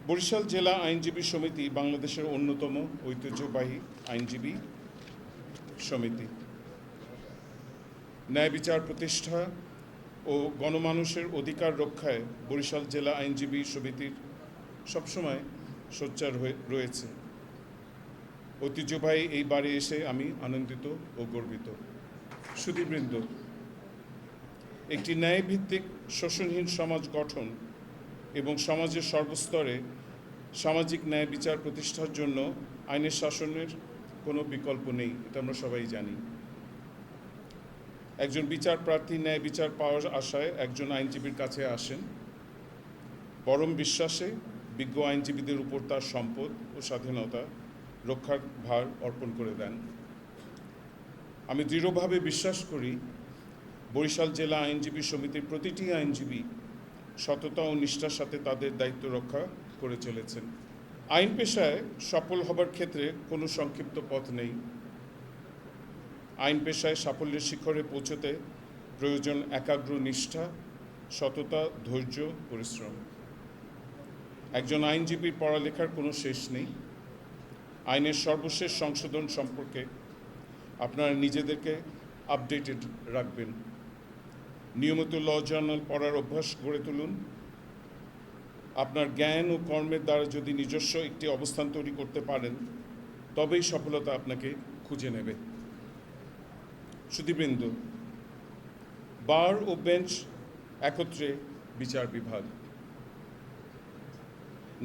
বরিশাল জেলা আইনজীবী সমিতি বাংলাদেশের অন্যতম ঐতিহ্যবাহী আইনজীবী সমিতি। ন্যায় বিচার প্রতিষ্ঠা ও গণমানুষের অধিকার রক্ষায় বরিশাল জেলা আইনজীবী সমিতির সবসময় সোচ্চার হয়ে রয়েছে। ঐতিহ্যবাহী এই বারে এসে আমি আনন্দিত ও গর্বিত। সুধীবৃন্দ, একটি ন্যায়ভিত্তিক শোষণহীন সমাজ গঠন এবং সমাজের সর্বস্তরে সামাজিক ন্যায় বিচার প্রতিষ্ঠার জন্য আইনের শাসনের কোনো বিকল্প নেই, এটা আমরা সবাই জানি। একজন বিচার প্রার্থী ন্যায় বিচার পাওয়ার আশায় একজন আইনজীবীর কাছে আসেন, পরম বিশ্বাসে বিজ্ঞ আইনজীবীদের উপর তার সম্পদ ও স্বাধীনতা রক্ষার ভার অর্পণ করে দেন। আমি দৃঢ়ভাবে বিশ্বাস করি বরিশাল জেলা আইনজীবী সমিতির প্রতিটি আইনজীবী সততা ও নিষ্ঠার সাথে তাদের দায়িত্ব রক্ষা করে চলেছেন। আইন পেশায় সফল হবার ক্ষেত্রে কোনো সংক্ষিপ্ত পথ নেই। আইন পেশায় সাফল্যের শিখরে পৌঁছতে প্রয়োজন একাগ্র নিষ্ঠা, সততা, ধৈর্য, পরিশ্রম। একজন আইনজীবীর পড়ালেখার কোনো শেষ নেই। আইনের সর্বশেষ সংশোধন সম্পর্কে আপনারা নিজেদেরকে আপডেটেড রাখবেন। নিয়মিত ল জার্নাল পড়ার অভ্যাস গড়ে তুলুন। আপনার জ্ঞান ও কর্মের দ্বারা যদি নিজস্ব একটি অবস্থান তৈরি করতে পারেন, তবেই সফলতা আপনাকে খুঁজে নেবে। সুধীবৃন্দ, বার ও বেঞ্চ একত্রে বিচার বিভাগ।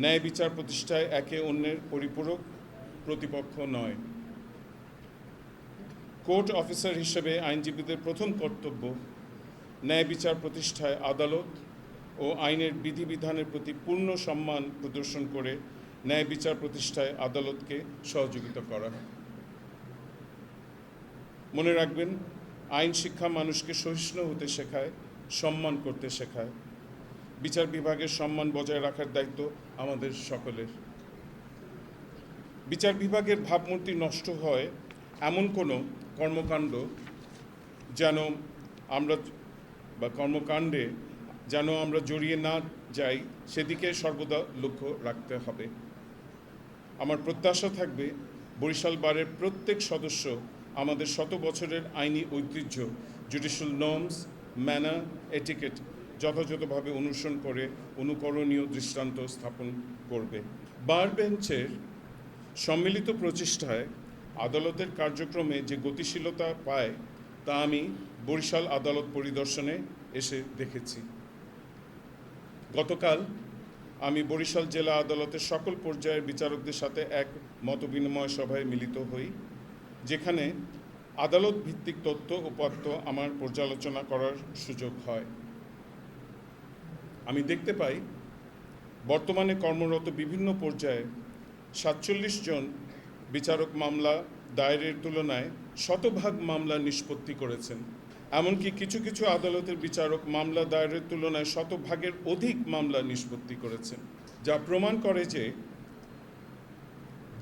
ন্যায় বিচার প্রতিষ্ঠায় একে অন্যের পরিপূরক, প্রতিপক্ষ নয়। কোর্ট অফিসার হিসেবে আইনজীবীদের প্রথম কর্তব্য ন্যায় বিচার প্রতিষ্ঠায় আদালত ও আইনের বিধিবিধানের প্রতি পূর্ণ সম্মান প্রদর্শন করে ন্যায় বিচার প্রতিষ্ঠায় আদালতকে সহযোগিতা করা। মনে রাখবেন, আইন শিক্ষা মানুষকে সহিষ্ণু হতে শেখায়, সম্মান করতে শেখায়। বিচার বিভাগের সম্মান বজায় রাখার দায়িত্ব আমাদের সকলের। বিচার বিভাগের ভাবমূর্তি নষ্ট হয় এমন কোনো কর্মকাণ্ড যেন আমরা কর্মকাণ্ডে যেন আমরা জড়িয়ে না যাই, সেদিকে সর্বদা লক্ষ্য রাখতে হবে। আমার প্রত্যাশা থাকবে বরিশাল বারের প্রত্যেক সদস্য আমাদের শত বছরের আইনি ঐতিহ্য, জুডিশিয়াল নর্মস, ম্যানার, এটিকেট যথাযথভাবে অনুসরণ করে অনুকরণীয় দৃষ্টান্ত স্থাপন করবে। বার বেঞ্চের সম্মিলিত প্রচেষ্টায় আদালতের কার্যক্রমে যে গতিশীলতা পায় তা আমি বরিশাল আদালত পরিদর্শনে এসে দেখেছি। গতকাল আমি বরিশাল জেলা আদালতের সকল পর্যায়ের বিচারকদের সাথে এক মতবিনিময় সভায় মিলিত হই, যেখানে আদালত ভিত্তিক তথ্য উপাত্ত আমার পর্যালোচনা করার সুযোগ হয়। আমি দেখতে পাই বর্তমানে কর্মরত বিভিন্ন পর্যায়ে ৪৭ জন বিচারক মামলা দায়েরের তুলনায় শতভাগ মামলা নিষ্পত্তি করেছেন। এমনকি কিছু কিছু আদালতের বিচারক মামলা দায়েরের তুলনায় শতভাগের অধিক মামলা নিষ্পত্তি করেছেন, যা প্রমাণ করে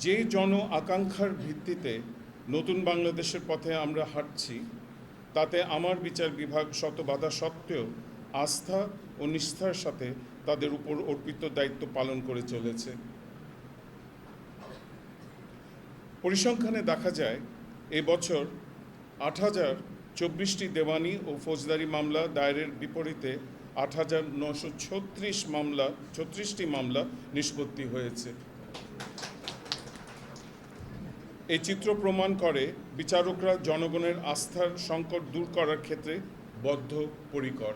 যে জন আকাঙ্ক্ষার ভিত্তিতে নতুন বাংলাদেশের পথে আমরা হাঁটছি, তাতে আমার বিচার বিভাগ শত বাধা সত্ত্বেও আস্থা ও নিষ্ঠার সাথে তাদের উপর অর্পিত দায়িত্ব পালন করে চলেছে। পরিসংখ্যানে দেখা যায় এবছর ৮,০২৪টি দেওয়ানি ও ফৌজদারি মামলা দায়েরের বিপরীতে ৮,৯৩৬টি মামলা নিষ্পত্তি হয়েছে। এই চিত্র প্রমাণ করে বিচারকরা জনগণের আস্থার সংকট দূর করার ক্ষেত্রে বদ্ধপরিকর।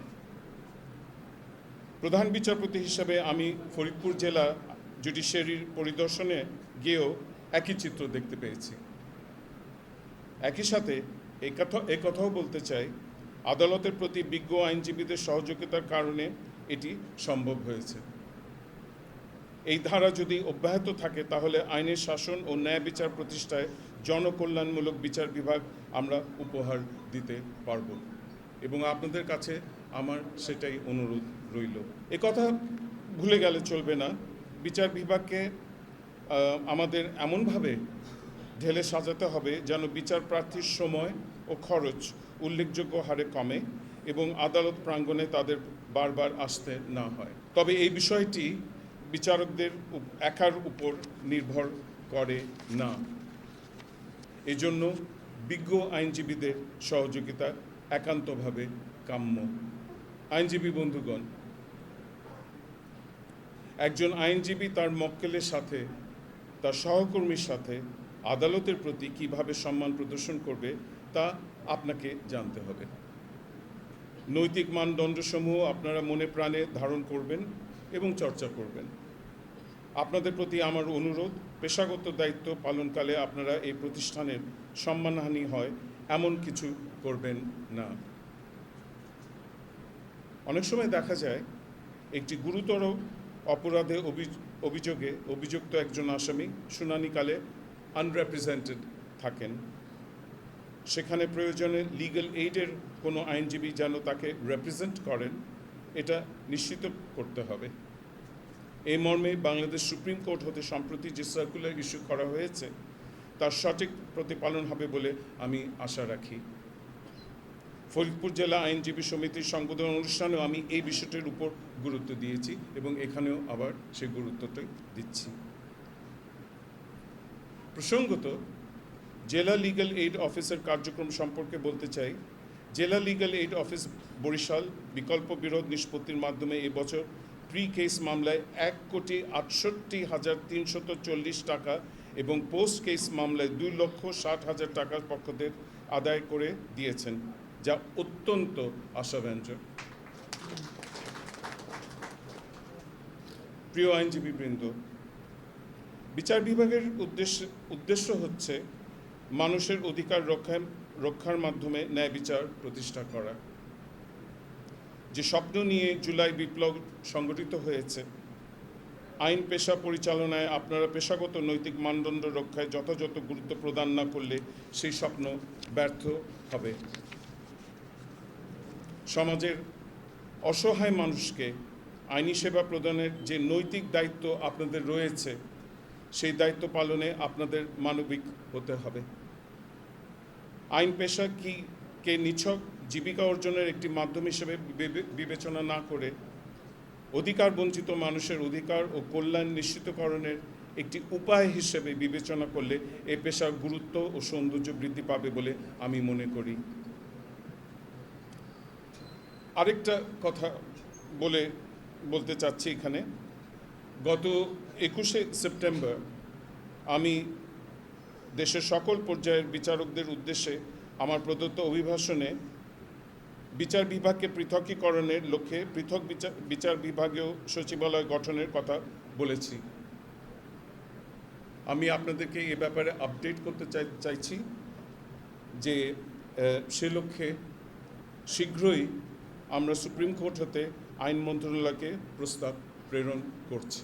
প্রধান বিচারপতি হিসেবে আমি ফরিদপুর জেলা জুডিশিয়ারির পরিদর্শনে গিয়েও একই চিত্র দেখতে পেয়েছি। একই সাথে এই কথাও বলতে চাই, আদালতের প্রতি বিজ্ঞ আইনজীবীদের সহযোগিতার কারণে এটি সম্ভব হয়েছে। এই ধারা যদি অব্যাহত থাকে তাহলে আইনের শাসন ও ন্যায় বিচার প্রতিষ্ঠায় জনকল্যাণমূলক বিচার বিভাগ আমরা উপহার দিতে পারব, এবং আপনাদের কাছে আমার সেটাই অনুরোধ রইল। এ কথা ভুলে গেলে চলবে না, বিচার বিভাগকে আমাদের এমনভাবে ঢেলে সাজাতে হবে যেন বিচার প্রার্থীর সময় ও খরচ উল্লেখযোগ্য হারে কমে এবং আদালত প্রাঙ্গণে তাদের বারবার আসতে না হয়। তবে এই বিষয়টি বিচারকদের একার উপর নির্ভর করে না। এজন্য বিজ্ঞ আইনজীবীদের সহযোগিতা একান্তভাবে কাম্য। আইনজীবী বন্ধুগণ, একজন আইনজীবী তার মক্কেলের সাথে, তার সহকর্মীর সাথে আদালতের প্রতি কিভাবে সম্মান প্রদর্শন করবে তা আপনাকে জানতে হবে। নৈতিক মানদণ্ডসমূহ আপনারা মনে প্রাণে ধারণ করবেন এবং চর্চা করবেন। আপনাদের প্রতি আমার অনুরোধ, পেশাগত দায়িত্ব পালনকালে আপনারা এই প্রতিষ্ঠানের সম্মানহানি হয় এমন কিছু করবেন না। অনেক সময় দেখা যায় একটি গুরুতর অপরাধে অভিযোগে অভিযুক্ত একজন আসামি শুনানিকালে আনরিপ্রেজেন্টেড থাকেন। সেখানে প্রয়োজনে লিগ্যাল এইডের কোনো আইনজীবী যেন তাকে রিপ্রেজেন্ট করেন, এটা নিশ্চিত করতে হবে। এই মর্মে বাংলাদেশ সুপ্রিম কোর্ট হতে সম্প্রতি যে সার্কুলার ইস্যু করা হয়েছে তার সঠিক প্রতিপালন হবে বলে আমি আশা রাখি। ফরিদপুর জেলা আইনজীবী সমিতির সংবোধন অনুষ্ঠানেও আমি এই বিষয়টির উপর গুরুত্ব দিয়েছি এবং এখানেও আবার সেই গুরুত্বটাই দিচ্ছি। প্রসঙ্গত, জেলা লিগ্যাল এইড অফিসের কার্যক্রম সম্পর্কে বলতে চাই। জেলা লিগ্যাল এইড অফিস বরিশাল বিকল্প বিরোধ নিষ্পত্তির মাধ্যমে এবছর প্রি কেস মামলায় 1,68,340 টাকা এবং পোস্ট কেস মামলায় 2,60,000 টাকার পক্ষদের আদায় করে দিয়েছেন, যা অত্যন্ত আশাব্যঞ্জক। প্রিয় আইনজীবীবৃন্দ, বিচার বিভাগের উদ্দেশ্য হচ্ছে মানুষের অধিকার রক্ষার মাধ্যমে ন্যায় বিচার প্রতিষ্ঠা করা। যে স্বপ্ন নিয়ে জুলাই বিপ্লব সংগঠিত হয়েছে, আইন পেশা পরিচালনায় আপনারা পেশাগত নৈতিক মানদণ্ড রক্ষায় যথাযথ গুরুত্ব প্রদান না করলে সেই স্বপ্ন ব্যর্থ হবে। সমাজের অসহায় মানুষকে আইনি সেবা প্রদানের যে নৈতিক দায়িত্ব আপনাদের রয়েছে, সেই দায়িত্ব পালনে আপনাদের মানবিক হতে হবে। আইন পেশা কে নিছক জীবিকা অর্জনের একটি মাধ্যম হিসেবে বিবেচনা না করে অধিকার বঞ্চিত মানুষের অধিকার ও কল্যাণ নিশ্চিতকরণের একটি উপায় হিসেবে বিবেচনা করলে এই পেশার গুরুত্ব ও সৌন্দর্য বৃদ্ধি পাবে বলে আমি মনে করি। আরেকটা কথা বলতে চাচ্ছি এখানে। গত 21শে সেপ্টেম্বর আমি দেশের সকল পর্যায়ের বিচারকদের উদ্দেশ্যে আমার প্রদত্ত অভিভাষণে বিচার বিভাগকে পৃথকীকরণের লক্ষ্যে পৃথক বিচার বিভাগীয় সচিবালয় গঠনের কথা বলেছি। আমি আপনাদেরকে এ ব্যাপারে আপডেট করতে চাইছি যে সে লক্ষ্যে শীঘ্রই আমরা সুপ্রিম কোর্ট হতে আইন মন্ত্রণালয়কে প্রস্তাব প্রেরণ করছি।